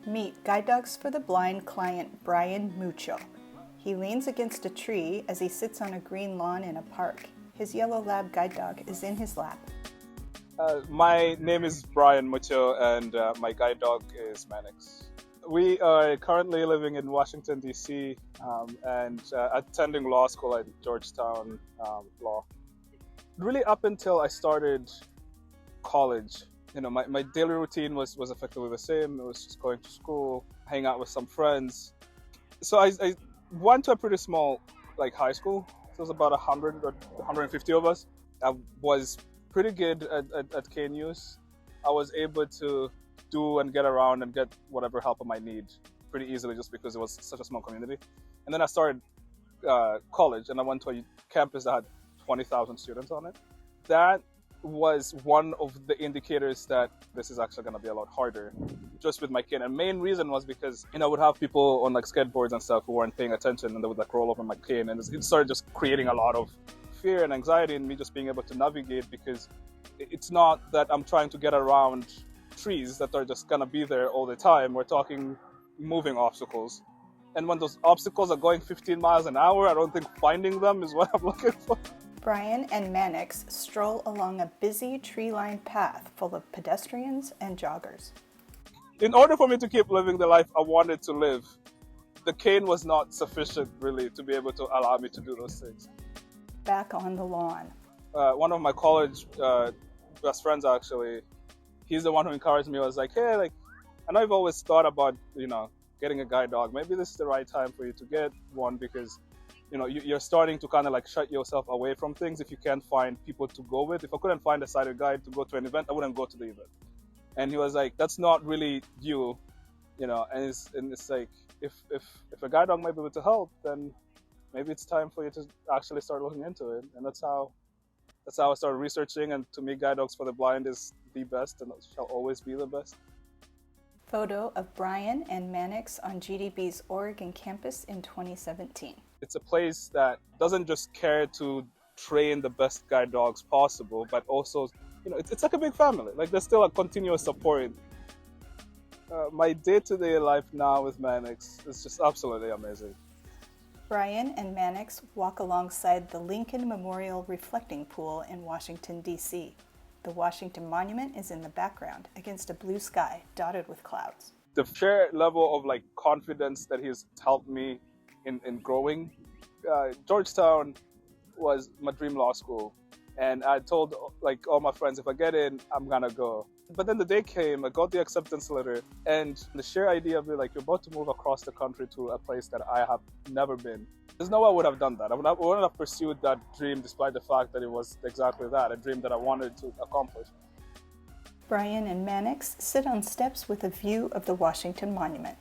Meet Guide Dogs for the Blind client Brian Mucyo. He leans against a tree as he sits on a green lawn in a park. His yellow lab guide dog is in his lap. My name is Brian Mucyo, and my guide dog is Mannix. We are currently living in Washington, D.C., and attending law school at Georgetown Law. Really, up until I started college, my daily routine was effectively the same. It was just going to school, hang out with some friends. So I went to a pretty small high school. So it was about 100 or 150 of us. I was pretty good at KNUs. I was able to do and get around and get whatever help I might need pretty easily just because it was such a small community. And then I started college, and I went to a campus that had 20,000 students on it. That was one of the indicators that this is actually going to be a lot harder just with my cane. And main reason was because I would have people on skateboards and stuff who weren't paying attention, and they would roll over my cane, and it started just creating a lot of fear and anxiety in me just being able to navigate, because it's not that I'm trying to get around trees that are just gonna be there all the time. We're talking moving obstacles, and when those obstacles are going 15 miles an hour, I don't think finding them is what I'm looking for. Brian and Mannix stroll along a busy tree-lined path full of pedestrians and joggers. In order for me to keep living the life I wanted to live, the cane was not sufficient really to be able to allow me to do those things. Back on the lawn. One of my college best friends, actually, he's the one who encouraged me. I was like, hey, I know you've always thought about, getting a guide dog. Maybe this is the right time for you to get one, because, you're starting to kind of shut yourself away from things if you can't find people to go with. If I couldn't find a sighted guide to go to an event, I wouldn't go to the event. And he was like, that's not really you, and it's like, if a guide dog might be able to help, then maybe it's time for you to actually start looking into it. And that's how I started researching. And to me, Guide Dogs for the Blind is the best, and it shall always be the best. Photo of Brian and Mannix on GDB's Oregon campus in 2017. It's a place that doesn't just care to train the best guide dogs possible, but also, it's like a big family. There's still a continuous support. My day-to-day life now with Mannix is just absolutely amazing. Brian and Mannix walk alongside the Lincoln Memorial Reflecting Pool in Washington, D.C. The Washington Monument is in the background against a blue sky dotted with clouds. The sheer level of confidence that he's helped me in growing. Georgetown was my dream law school, and I told all my friends, if I get in, I'm gonna go. But then the day came, I got the acceptance letter, and the sheer idea of it, you're about to move across the country to a place that I have never been. There's no way I would have done that. I wouldn't have pursued that dream despite the fact that it was exactly that, a dream that I wanted to accomplish. Brian and Mannix sit on steps with a view of the Washington Monument.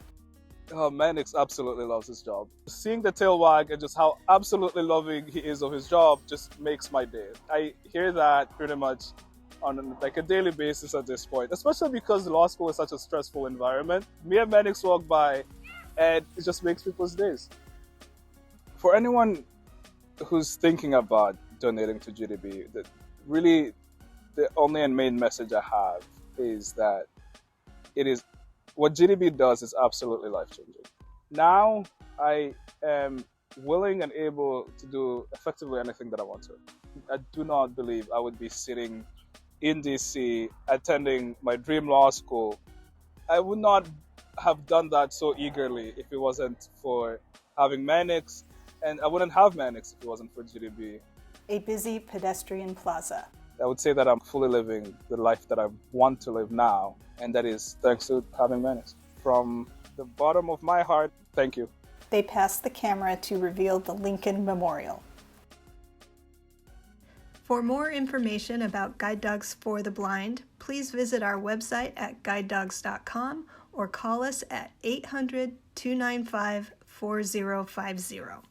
Oh, Mannix absolutely loves his job. Seeing the tail wag and just how absolutely loving he is of his job just makes my day. I hear that pretty much on a daily basis at this point, especially because law school is such a stressful environment. Me and Mannix walk by, and it just makes people's days. For anyone who's thinking about donating to GDB, really the only and main message I have is that what GDB does is absolutely life-changing. Now I am willing and able to do effectively anything that I want to. I do not believe I would be sitting in DC attending my dream law school. I would not have done that so eagerly if it wasn't for having Mannix, and I wouldn't have Mannix if it wasn't for GDB. A busy pedestrian plaza. I would say that I'm fully living the life that I want to live now, and that is thanks to having Mannix. From the bottom of my heart, thank you. They pass the camera to reveal the Lincoln Memorial. For more information about Guide Dogs for the Blind, please visit our website at guidedogs.com or call us at 800-295-4050.